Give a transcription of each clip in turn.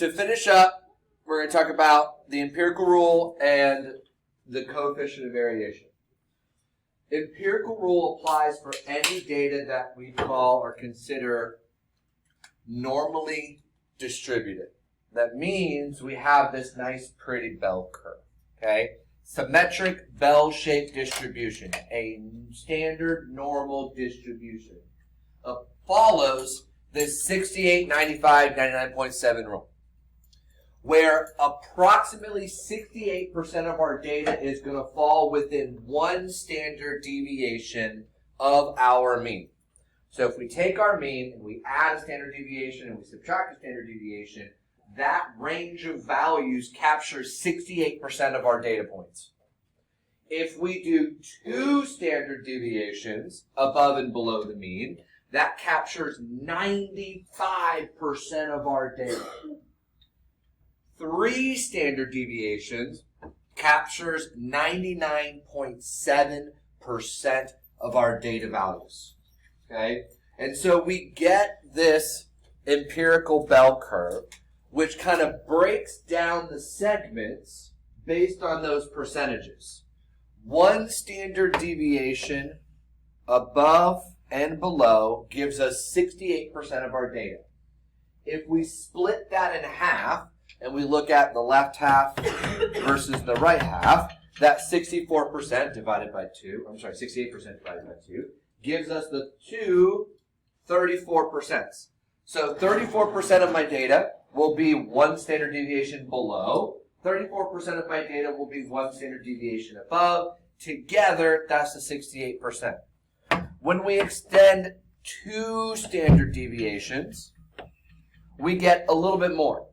To finish up, we're going to talk about the empirical rule and the coefficient of variation. Empirical rule applies for any data that we call or consider normally distributed. That means we have this nice pretty bell curve, okay? Symmetric bell-shaped distribution, a standard normal distribution, follows this 68, 95, 99.7 rule, where approximately 68% of our data is going to fall within one standard deviation of our mean. So if we take our mean and we add a standard deviation and we subtract a standard deviation, that range of values captures 68% of our data points. If we do two standard deviations above and below the mean, that captures 95% of our data. 3 standard deviations captures 99.7% of our data values. Okay? And so we get this empirical bell curve, which kind of breaks down the segments based on those percentages. 1 standard deviation above and below gives us 68% of our data. If we split that in half and we look at the left half versus the right half, that 64% divided by 2, 68% divided by 2, gives us the 34%. So 34% of my data will be 1 standard deviation below. 34% of my data will be 1 standard deviation above. Together, that's the 68%. When we extend 2 standard deviations, we get a little bit more.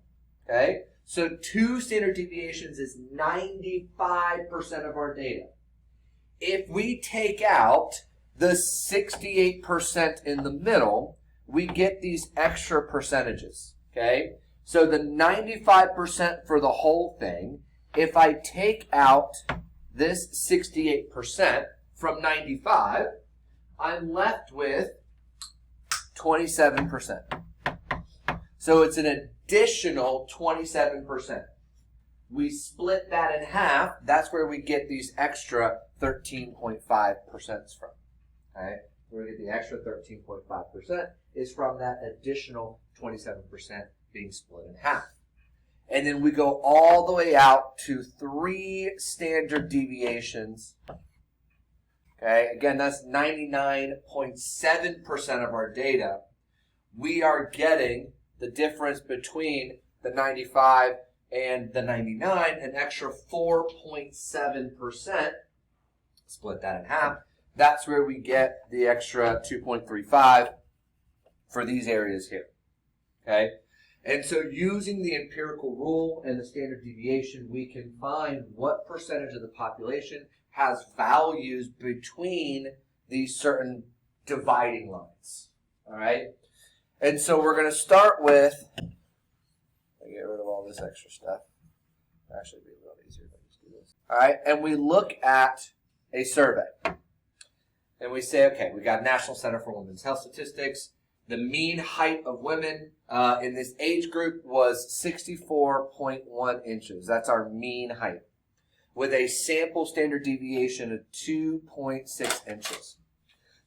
Okay? So 2 standard deviations is 95% of our data. If we take out the 68% in the middle, we get these extra percentages. Okay? So the 95% for the whole thing, if I take out this 68% from 95, I'm left with 27%. So it's an additional 27%. We split that in half. That's where we get these extra 13.5% from. Okay? Where we get the extra 13.5% is from that additional 27% being split in half. And then we go all the way out to 3 standard deviations. Okay, again, that's 99.7% of our data. We are getting the difference between the 95 and the 99, an extra 4.7%. Split that in half. That's where we get the extra 2.35 for these areas here. Okay? And so using the empirical rule and the standard deviation, we can find what percentage of the population has values between these certain dividing lines. All right? And so we're going to start with, get rid of all this extra stuff. Actually, it'd be a little easier if I just do this. All right? And we look at a survey. And we say, okay, we got National Center for Women's Health Statistics. The mean height of women in this age group was 64.1 inches. That's our mean height, with a sample standard deviation of 2.6 inches.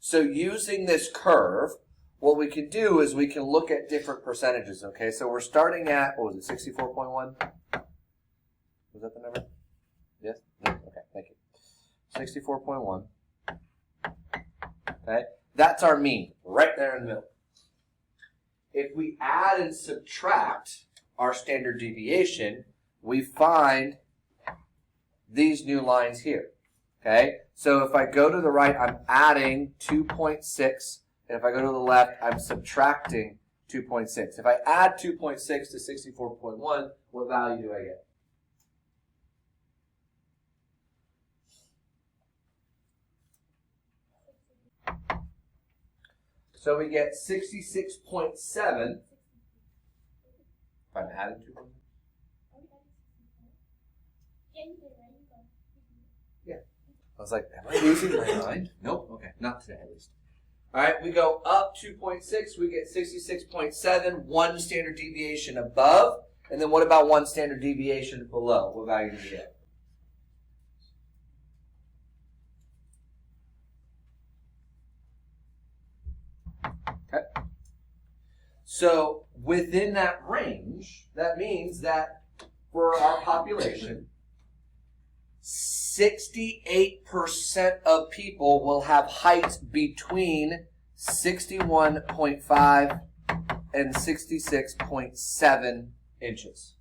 So using this curve, what we can do is we can look at different percentages, okay? So we're starting at, what was it, 64.1? Was that the number? Yes? No? Okay, thank you. 64.1. Okay? That's our mean, right there in the middle. If we add and subtract our standard deviation, we find these new lines here. Okay? So if I go to the right, I'm adding 2.6, and if I go to the left, I'm subtracting 2.6. If I add 2.6 to 64.1, what value do I get? So we get 66.7. If I'm adding 2.6. Yeah. I was like, am I losing my mind? Nope. Okay. Not today, at least. All right. We go up 2.6. We get 66.7. 1 standard deviation above. And then what about 1 standard deviation below? What value do we get? Okay. So within that range, that means that for our population, 68% of people will have heights between 61.5 and 66.7 inches.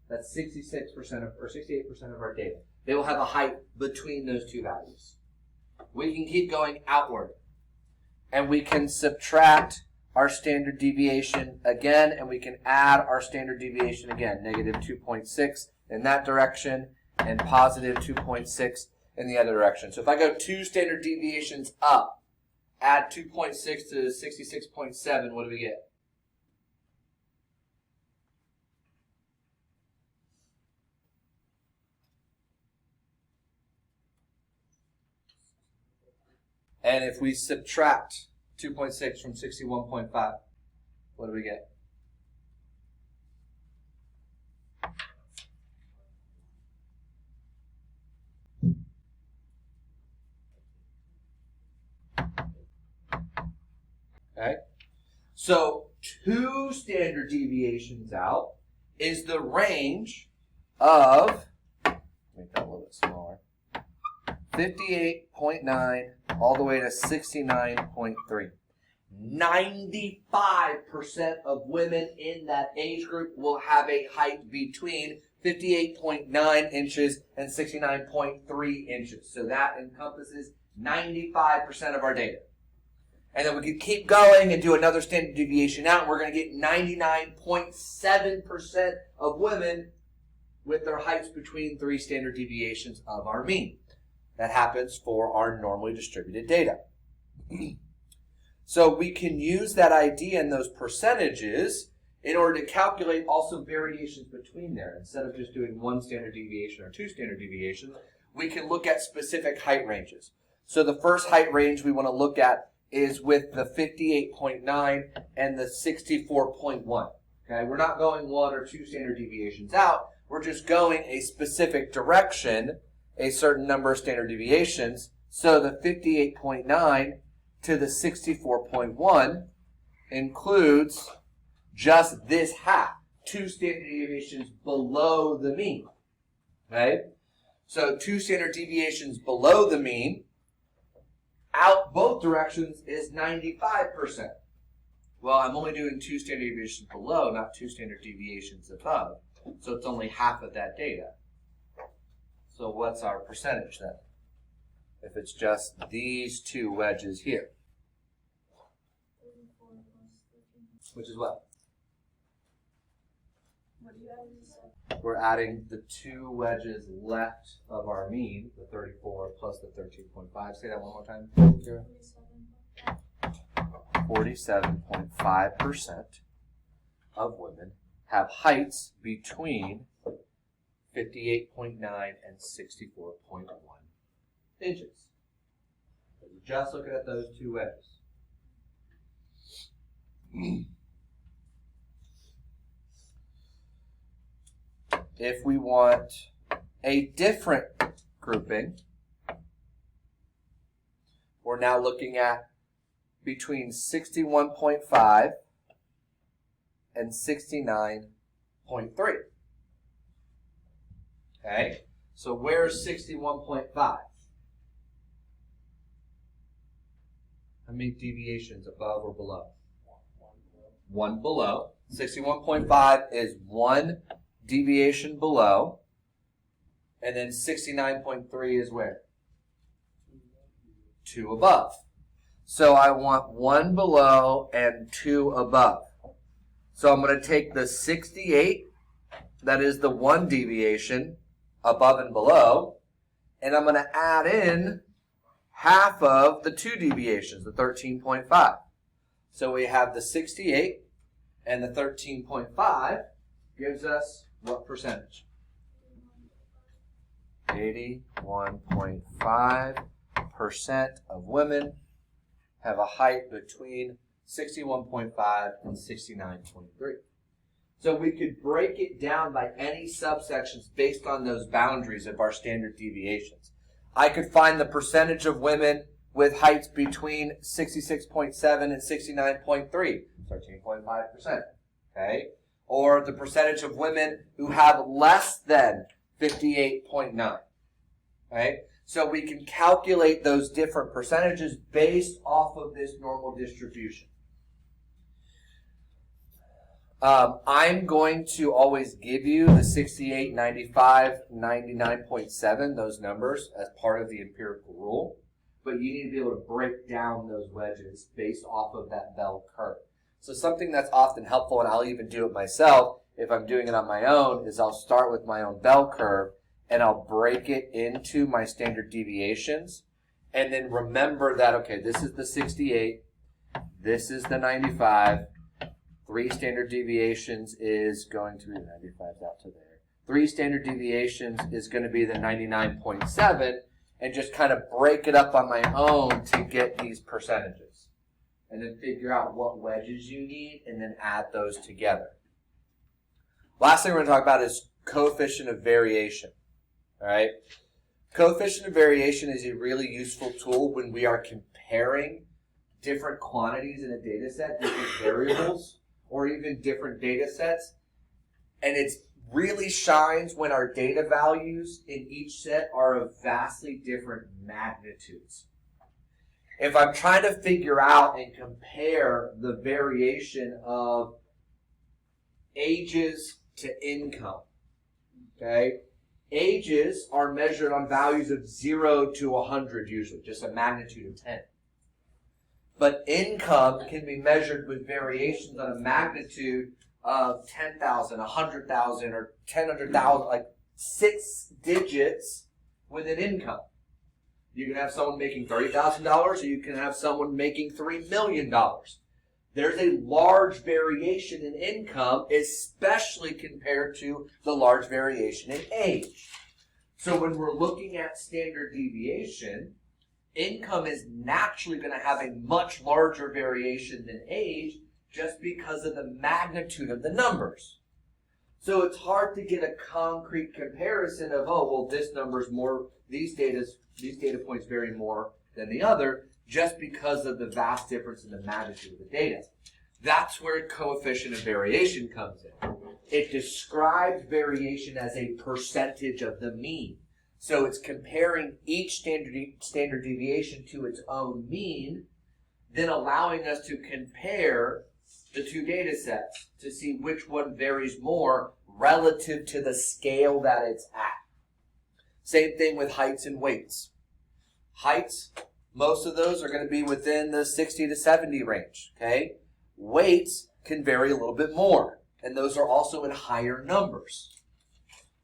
That's 66% or 68% of our data. They will have a height between those two values. We can keep going outward, and we can subtract our standard deviation again, and we can add our standard deviation again, negative 2.6 in that direction, and positive 2.6 in the other direction. So if I go 2 standard deviations up, add 2.6 to 66.7, what do we get? And if we subtract 2.6 from 61.5, what do we get? Okay, so 2 standard deviations out is the range of, make that a little bit smaller, 58.9 all the way to 69.3. 95% of women in that age group will have a height between 58.9 inches and 69.3 inches. So that encompasses 95% of our data. And then we could keep going and do another standard deviation out, and we're going to get 99.7% of women with their heights between 3 standard deviations of our mean. That happens for our normally distributed data. So we can use that idea and those percentages in order to calculate also variations between there. Instead of just doing 1 standard deviation or 2 standard deviations, we can look at specific height ranges. So the first height range we want to look at is with the 58.9 and the 64.1. Okay, we're not going 1 or 2 standard deviations out. We're just going a specific direction, a certain number of standard deviations. So the 58.9 to the 64.1 includes just this half, 2 standard deviations below the mean. Okay? So 2 standard deviations below the mean, out both directions, is 95%. Well, I'm only doing 2 standard deviations below, not 2 standard deviations above. So it's only half of that data. So what's our percentage then? If it's just these 2 wedges here. Which is what? What do you have to say? We're adding the 2 wedges left of our mean, the 34 plus the 13.5. Say that one more time, Kira. 47.5% of women have heights between 58.9 and 64.1 inches. So we're just looking at those 2 wedges. If we want a different grouping, we're now looking at between 61.5 and 69.3. Okay, so where's 61.5? How many deviations above or below? 1 below. 61.5 is 1 deviation below. And then 69.3 is where? 2 above. So I want 1 below and 2 above. So I'm going to take the 68, that is the 1 deviation above and below, and I'm going to add in half of the 2 deviations, the 13.5. So we have the 68 and the 13.5 gives us what percentage? 81.5% of women have a height between 61.5 and 69.3. So we could break it down by any subsections based on those boundaries of our standard deviations. I could find the percentage of women with heights between 66.7 and 69.3, 13.5%. Okay? Or the percentage of women who have less than 58.9. Okay? So we can calculate those different percentages based off of this normal distribution. I'm going to always give you the 68, 95, 99.7, those numbers, as part of the empirical rule. But you need to be able to break down those wedges based off of that bell curve. So something that's often helpful, and I'll even do it myself if I'm doing it on my own, is I'll start with my own bell curve, and I'll break it into my standard deviations, and then remember that, okay, this is the 68, this is the 95, 3 standard deviations is going to be 95's out to there. 3 standard deviations is going to be the 99.7, and just kind of break it up on my own to get these percentages. And then figure out what wedges you need, and then add those together. Last thing we're going to talk about is coefficient of variation. All right? Coefficient of variation is a really useful tool when we are comparing different quantities in a data set, different variables, or even different data sets. And it really shines when our data values in each set are of vastly different magnitudes. If I'm trying to figure out and compare the variation of ages to income, okay? Ages are measured on values of 0 to 100 usually, just a magnitude of 10. But income can be measured with variations on a magnitude of 10,000, 100,000, or 10,000, like 6 digits within income. You can have someone making $30,000, or you can have someone making $3 million. There's a large variation in income, especially compared to the large variation in age. So when we're looking at standard deviation, income is naturally going to have a much larger variation than age just because of the magnitude of the numbers. So it's hard to get a concrete comparison of, oh, well, this number's more, these data points vary more than the other just because of the vast difference in the magnitude of the data. That's where coefficient of variation comes in. It describes variation as a percentage of the mean. So it's comparing each standard deviation to its own mean, then allowing us to compare the two data sets to see which one varies more relative to the scale that it's at. Same thing with heights and weights. Heights, most of those are going to be within the 60 to 70 range, okay? Weights can vary a little bit more, and those are also in higher numbers.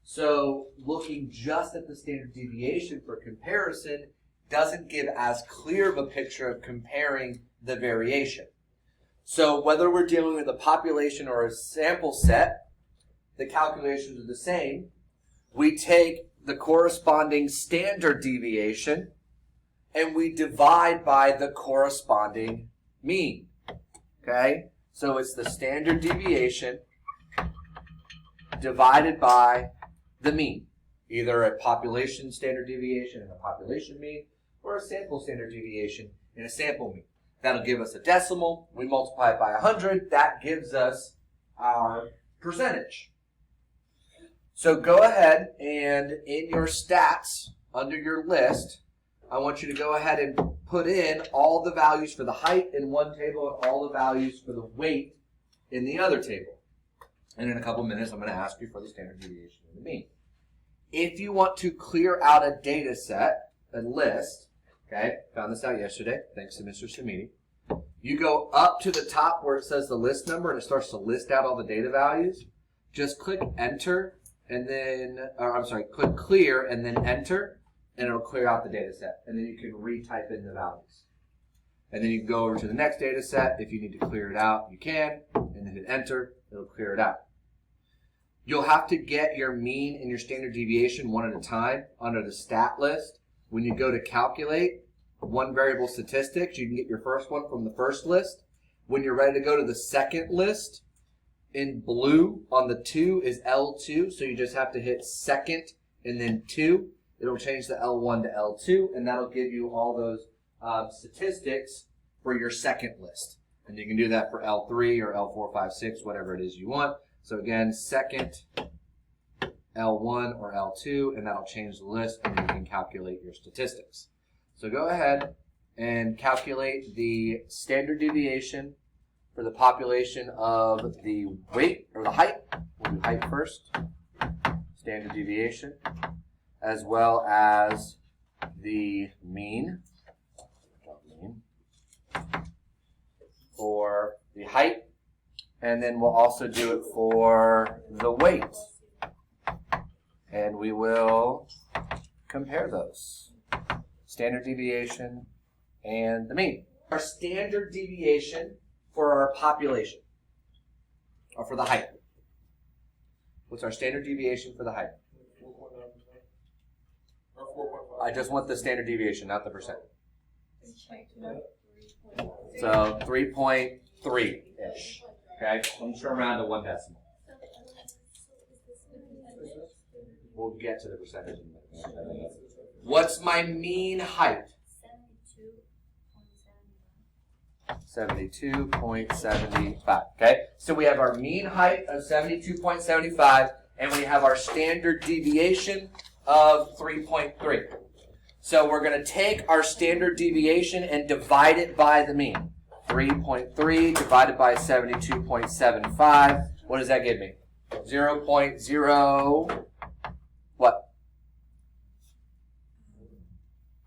So looking just at the standard deviation for comparison doesn't give as clear of a picture of comparing the variation. So whether we're dealing with a population or a sample set, the calculations are the same. We take the corresponding standard deviation and we divide by the corresponding mean. Okay? So it's the standard deviation divided by the mean. Either a population standard deviation and a population mean, or a sample standard deviation and a sample mean. That'll give us a decimal. We multiply it by 100. That gives us our percentage. So go ahead and in your stats, under your list, I want you to go ahead and put in all the values for the height in one table and all the values for the weight in the other table. And in a couple minutes, I'm going to ask you for the standard deviation and the mean. If you want to clear out a data set, a list, okay, found this out yesterday, thanks to Mr. Samini. You go up to the top where it says the list number and it starts to list out all the data values. Just click enter and then, click clear and then enter, and it'll clear out the data set. And then you can retype in the values. And then you can go over to the next data set. If you need to clear it out, you can, and then hit enter, it'll clear it out. You'll have to get your mean and your standard deviation one at a time under the stat list. When you go to calculate one variable statistics, you can get your first one from the first list. When you're ready to go to the second list, in blue on the 2 is L2, so you just have to hit second and then 2. It'll change the L1 to L2, and that'll give you all those statistics for your second list. And you can do that for L3 or L4, 5, 6, whatever it is you want. So again, second, L1 or L2, and that'll change the list, and then you can calculate your statistics. So go ahead and calculate the standard deviation for the population of the weight or the height. We'll do height first. Standard deviation, as well as the mean for the height, and then we'll also do it for the weight, and we will compare those. Standard deviation and the mean. Our standard deviation for our population, or for the height. What's our standard deviation for the height? 4.9%. I just want the standard deviation, not the percent. So 3.3-ish. Okay, I'm just going to round to 1 decimal. We'll get to the percentage in a minute. What's my mean height? 72.75. Okay, so we have our mean height of 72.75, and we have our standard deviation of 3.3. So we're going to take our standard deviation and divide it by the mean. 3.3 divided by 72.75. What does that give me? 0.0 what?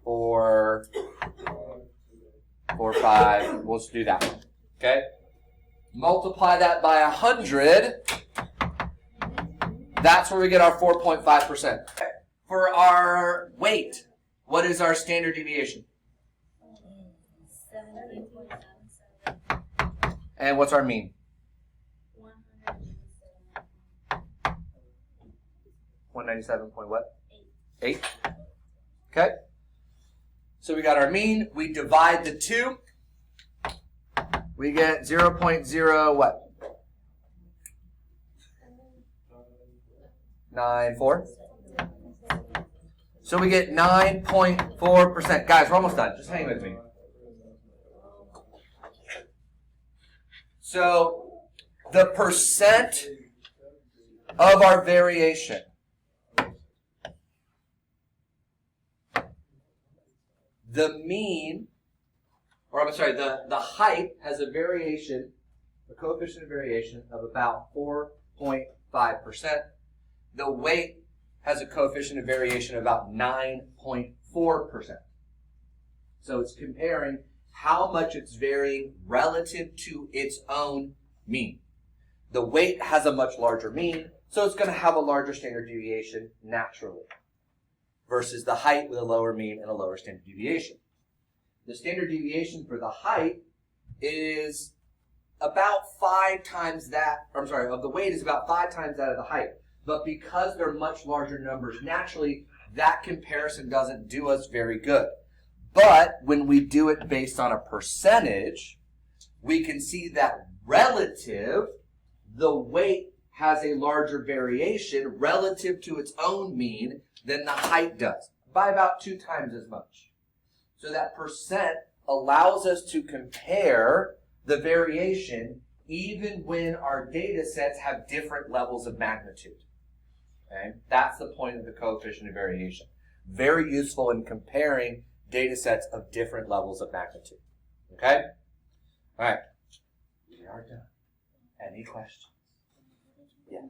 4.45. We'll just do that one. Okay? Multiply that by 100. That's where we get our 4.5%. Okay. For our weight, what is our standard deviation? 17.77. And what's our mean? 197 point what? 8. Okay. So we got our mean. We divide the 2. We get 0.0 what? 94. So we get 9.4%. Guys, we're almost done. Just hang with me. So the percent of our variation. The mean, or I'm sorry, the height has a variation, a coefficient of variation of about 4.5%. The weight has a coefficient of variation of about 9.4%. So it's comparing how much it's varying relative to its own mean. The weight has a much larger mean, so it's going to have a larger standard deviation naturally, versus the height with a lower mean and a lower standard deviation. The standard deviation for the height is about 5 times that, or I'm sorry, of the weight is about 5 times that of the height. But because they're much larger numbers, naturally, that comparison doesn't do us very good. But when we do it based on a percentage, we can see that relative, the weight has a larger variation relative to its own mean than the height does, by about 2 times as much. So that percent allows us to compare the variation even when our data sets have different levels of magnitude. Okay? That's the point of the coefficient of variation. Very useful in comparing data sets of different levels of magnitude. Okay? All right. We are done. Any questions? Yes.